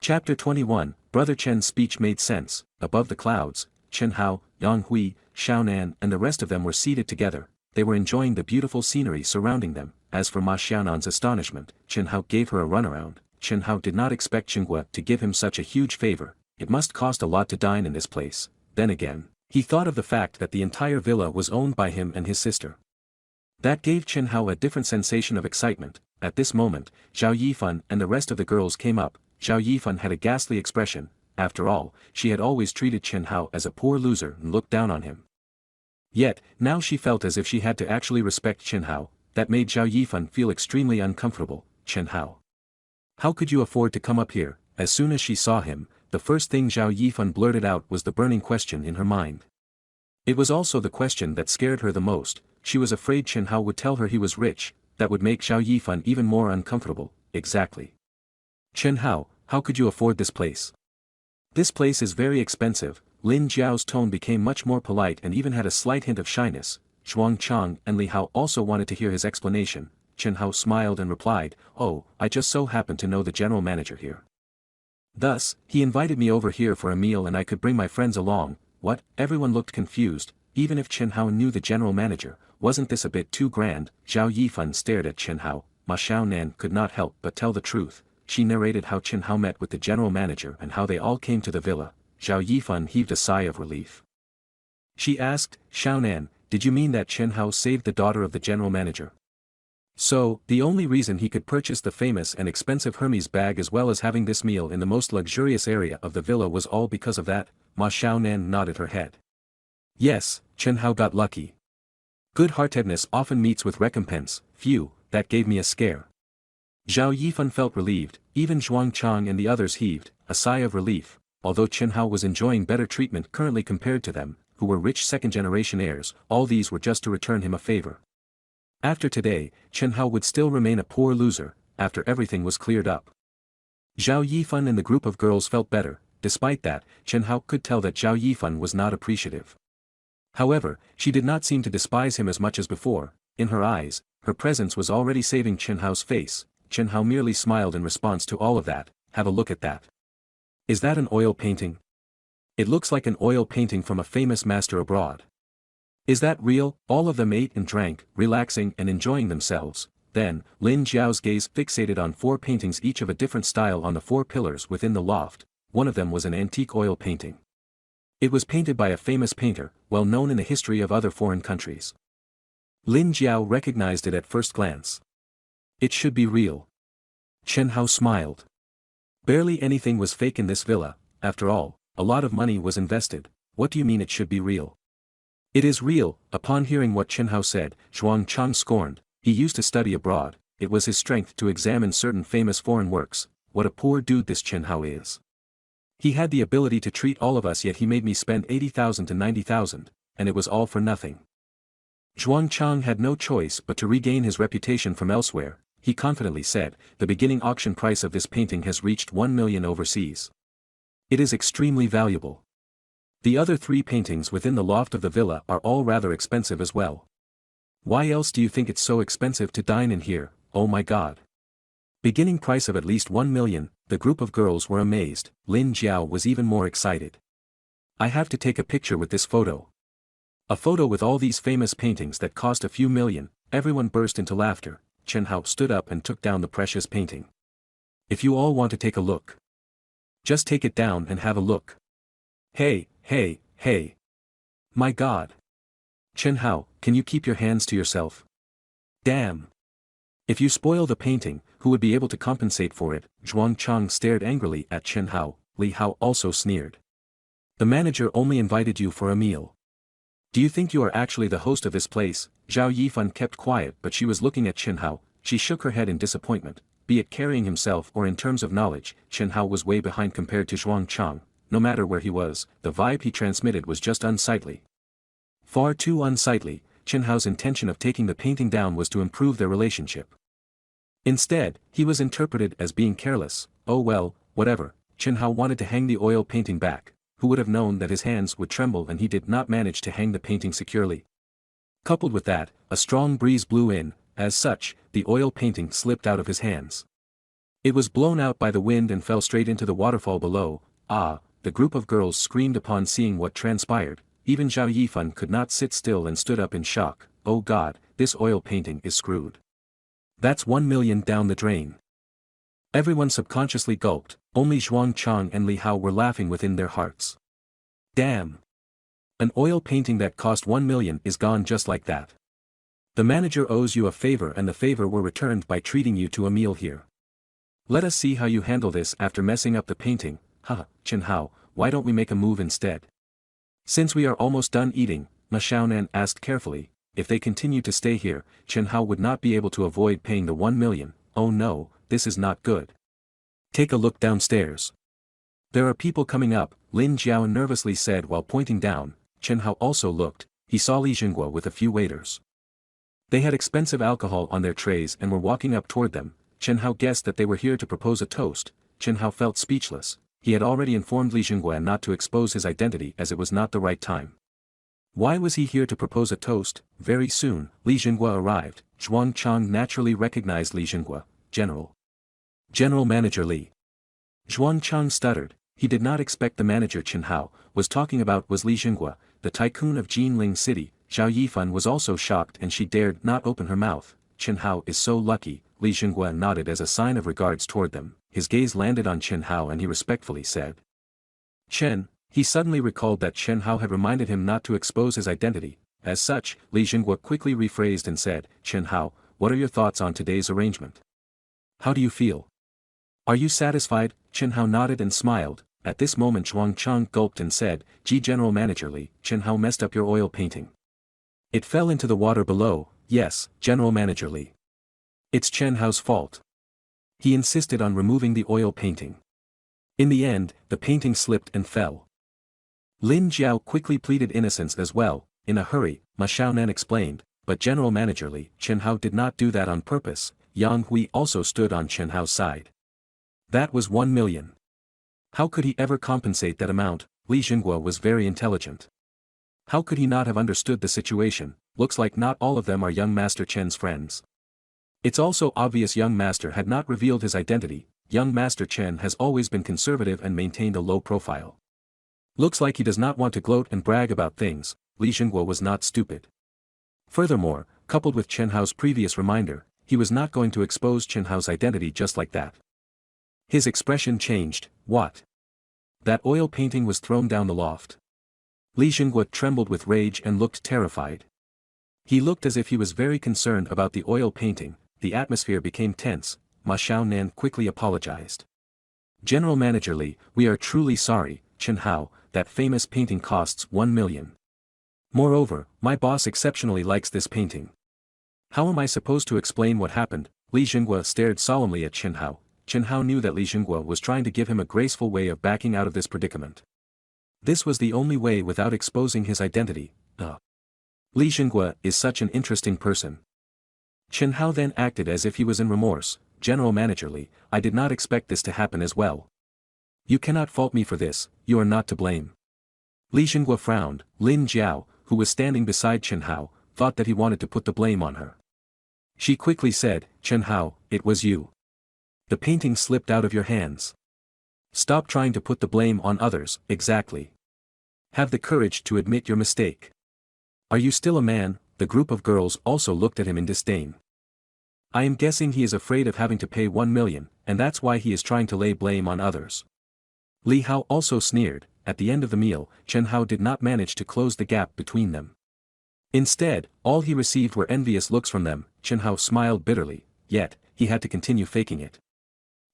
Chapter 21, Brother Chen's speech made sense. Above the clouds, Chen Hao, Yang Hui, Xiaonan and the rest of them were seated together. They were enjoying the beautiful scenery surrounding them. As for Ma Xiaonan's astonishment, Chen Hao gave her a runaround. Chen Hao did not expect Qinghua to give him such a huge favor. It must cost a lot to dine in this place. Then again, he thought of the fact that the entire villa was owned by him and his sister. That gave Chen Hao a different sensation of excitement. At this moment, Zhao Yifan and the rest of the girls came up. Zhao Yifan had a ghastly expression. After all, she had always treated Chen Hao as a poor loser and looked down on him. Yet, now she felt as if she had to actually respect Chen Hao. That made Zhao Yifan feel extremely uncomfortable. Chen Hao, how could you afford to come up here? As soon as she saw him, the first thing Zhao Yifan blurted out was the burning question in her mind. It was also the question that scared her the most. She was afraid Chen Hao would tell her he was rich. That would make Zhao Yifan even more uncomfortable. Exactly. Chen Hao, how could you afford this place? This place is very expensive. Lin Jiao's tone became much more polite and even had a slight hint of shyness. Zhuang Chang and Li Hao also wanted to hear his explanation. Chen Hao smiled and replied, "Oh, I just so happen to know the general manager here. Thus, he invited me over here for a meal and I could bring my friends along." What? Everyone looked confused. Even if Chen Hao knew the general manager, wasn't this a bit too grand? Zhao Yifan stared at Chen Hao. Ma Xiaonan could not help but tell the truth. She narrated how Chen Hao met with the general manager and how they all came to the villa. Zhao Yifan heaved a sigh of relief. She asked, "Xiaonan, did you mean that Chen Hao saved the daughter of the general manager? So, the only reason he could purchase the famous and expensive Hermes bag as well as having this meal in the most luxurious area of the villa was all because of that?" Ma Xiaonan nodded her head. Yes, Chen Hao got lucky. Good-heartedness often meets with recompense. Phew, that gave me a scare. Zhao Yifan felt relieved. Even Zhuang Chang and the others heaved a sigh of relief. Although Chen Hao was enjoying better treatment currently compared to them, who were rich second-generation heirs, all these were just to return him a favor. After today, Chen Hao would still remain a poor loser, after everything was cleared up. Zhao Yifan and the group of girls felt better. Despite that, Chen Hao could tell that Zhao Yifan was not appreciative. However, she did not seem to despise him as much as before. In her eyes, her presence was already saving Chen Hao's face. Chen Hao merely smiled in response to all of that. Have a look at that. Is that an oil painting? It looks like an oil painting from a famous master abroad. Is that real? All of them ate and drank, relaxing and enjoying themselves. Then, Lin Jiao's gaze fixated on 4 paintings each of a different style on the 4 pillars within the loft. One of them was an antique oil painting. It was painted by a famous painter, well known in the history of other foreign countries. Lin Jiao recognized it at first glance. It should be real. Chen Hao smiled. Barely anything was fake in this villa. After all, a lot of money was invested. What do you mean it should be real? It is real. Upon hearing what Chen Hao said, Zhuang Chang scorned. He used to study abroad. It was his strength to examine certain famous foreign works. What a poor dude this Chen Hao is. He had the ability to treat all of us, yet he made me spend 80,000 to 90,000, and it was all for nothing. Zhuang Chang had no choice but to regain his reputation from elsewhere. He confidently said, "The beginning auction price of this painting has reached 1 million overseas. It is extremely valuable. The other 3 paintings within the loft of the villa are all rather expensive as well. Why else do you think it's so expensive to dine in here? Oh my god. Beginning price of at least 1 million, the group of girls were amazed. Lin Jiao was even more excited. I have to take a picture with this photo. A photo with all these famous paintings that cost a few million. Everyone burst into laughter. Chen Hao stood up and took down the precious painting. If you all want to take a look, just take it down and have a look. Hey, hey, hey. My god. Chen Hao, can you keep your hands to yourself? Damn. If you spoil the painting, who would be able to compensate for it? Zhuang Chang stared angrily at Chen Hao. Li Hao also sneered. The manager only invited you for a meal. Do you think you are actually the host of this place? Zhao Yifan kept quiet, but she was looking at Chen Hao. She shook her head in disappointment. Be it carrying himself or in terms of knowledge, Chen Hao was way behind compared to Zhuang Chang. No matter where he was, the vibe he transmitted was just unsightly. Far too unsightly. Chen Hao's intention of taking the painting down was to improve their relationship. Instead, he was interpreted as being careless. Oh well, whatever. Chen Hao wanted to hang the oil painting back. Who would have known that his hands would tremble and he did not manage to hang the painting securely? Coupled with that, a strong breeze blew in. As such, the oil painting slipped out of his hands. It was blown out by the wind and fell straight into the waterfall below. Ah, the group of girls screamed upon seeing what transpired. Even Zhao Yifan could not sit still and stood up in shock. Oh God, this oil painting is screwed. That's 1 million down the drain. Everyone subconsciously gulped, only Zhuang Chang and Li Hao were laughing within their hearts. Damn! An oil painting that cost 1 million is gone just like that. The manager owes you a favor and the favor were returned by treating you to a meal here. Let us see how you handle this after messing up the painting. Haha, Chen Hao, why don't we make a move instead? Since we are almost done eating, Ma Xiaonan asked carefully. If they continue to stay here, Chen Hao would not be able to avoid paying the 1 million. Oh no, this is not good. Take a look downstairs. There are people coming up, Lin Jiao nervously said while pointing down. Chen Hao also looked. He saw Li Jinghua with a few waiters. They had expensive alcohol on their trays and were walking up toward them. Chen Hao guessed that they were here to propose a toast. Chen Hao felt speechless. He had already informed Li Jinghua not to expose his identity as it was not the right time. Why was he here to propose a toast? Very soon, Li Jinghua arrived. Zhuang Chang naturally recognized Li Jinghua. General Manager Li. Zhuang Chang stuttered. He did not expect the manager Chen Hao was talking about was Li Jinghua, the tycoon of Jinling City. Zhao Yifan was also shocked and she dared not open her mouth. Chen Hao is so lucky. Li Jinghua nodded as a sign of regards toward them. His gaze landed on Chen Hao and he respectfully said, Chen. He suddenly recalled that Chen Hao had reminded him not to expose his identity. As such, Li Jinghua quickly rephrased and said, Chen Hao, what are your thoughts on today's arrangement? How do you feel? Are you satisfied? Chen Hao nodded and smiled. At this moment Zhuang Chang gulped and said, Gee, General Manager Li, Chen Hao messed up your oil painting. It fell into the water below. Yes, General Manager Li. It's Chen Hao's fault. He insisted on removing the oil painting. In the end, the painting slipped and fell. Lin Jiao quickly pleaded innocence as well. In a hurry, Ma Xiaonan explained, but General Manager Li, Chen Hao did not do that on purpose. Yang Hui also stood on Chen Hao's side. That was 1 million. How could he ever compensate that amount? Li Jinghua was very intelligent. How could he not have understood the situation? Looks like not all of them are young Master Chen's friends. It's also obvious young Master had not revealed his identity. Young Master Chen has always been conservative and maintained a low profile. Looks like he does not want to gloat and brag about things. Li Jinghua was not stupid. Furthermore, coupled with Chen Hao's previous reminder, he was not going to expose Chen Hao's identity just like that. His expression changed. What? That oil painting was thrown down the loft. Li Jinghua trembled with rage and looked terrified. He looked as if he was very concerned about the oil painting. The atmosphere became tense. Ma Xiaonan quickly apologized. General Manager Li, we are truly sorry. Chen Hao, that famous painting costs 1 million. Moreover, my boss exceptionally likes this painting. How am I supposed to explain what happened? Li Jinghua stared solemnly at Chen Hao. Chen Hao knew that Li Jinghua was trying to give him a graceful way of backing out of this predicament. This was the only way without exposing his identity. Li Jinghua is such an interesting person. Chen Hao then acted as if he was in remorse. General Manager Li, I did not expect this to happen as well. You cannot fault me for this, you are not to blame. Li Jinghua frowned. Lin Jiao, who was standing beside Chen Hao, thought that he wanted to put the blame on her. She quickly said, Chen Hao, it was you. The painting slipped out of your hands. Stop trying to put the blame on others. Exactly. Have the courage to admit your mistake. Are you still a man? The group of girls also looked at him in disdain. I am guessing he is afraid of having to pay 1 million, and that's why he is trying to lay blame on others. Li Hao also sneered. At the end of the meal, Chen Hao did not manage to close the gap between them. Instead, all he received were envious looks from them. Chen Hao smiled bitterly, yet, he had to continue faking it.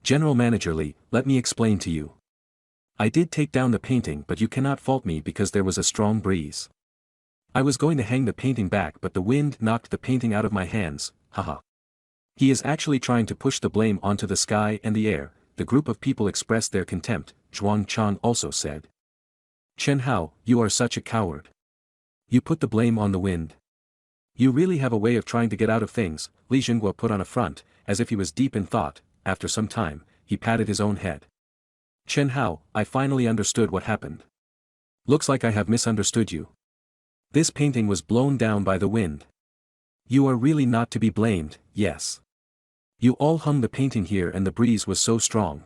General Manager Li, let me explain to you. I did take down the painting but you cannot fault me because there was a strong breeze. I was going to hang the painting back but the wind knocked the painting out of my hands, haha. He is actually trying to push the blame onto the sky and the air. The group of people expressed their contempt. Zhuang Chang also said. Chen Hao, you are such a coward. You put the blame on the wind. You really have a way of trying to get out of things. Li Jinghua put on a front, as if he was deep in thought. After some time, he patted his own head. Chen Hao, I finally understood what happened. Looks like I have misunderstood you. This painting was blown down by the wind. You are really not to be blamed, yes. You all hung the painting here and the breeze was so strong.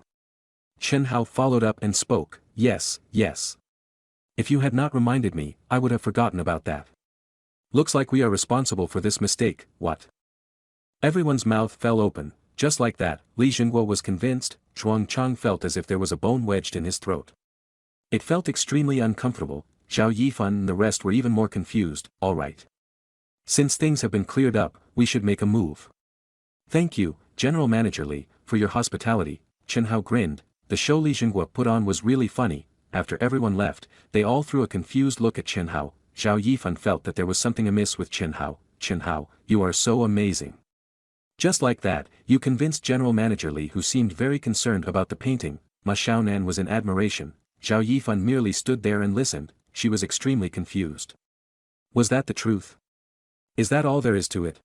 Chen Hao followed up and spoke, yes, yes. If you had not reminded me, I would have forgotten about that. Looks like we are responsible for this mistake, what? Everyone's mouth fell open, just like that. Li Jingguo was convinced. Zhuang Chang felt as if there was a bone wedged in his throat. It felt extremely uncomfortable. Zhao Yifan and the rest were even more confused. All right. Since things have been cleared up, we should make a move. Thank you, General Manager Li, for your hospitality. Chen Hao grinned. The show Li Jingguo put on was really funny. After everyone left, they all threw a confused look at Chen Hao. Zhao Yifan felt that there was something amiss with Chen Hao. Chen Hao, you are so amazing. Just like that, you convinced General Manager Li, who seemed very concerned about the painting. Ma Xiaonan was in admiration. Zhao Yifan merely stood there and listened. She was extremely confused. Was that the truth? Is that all there is to it?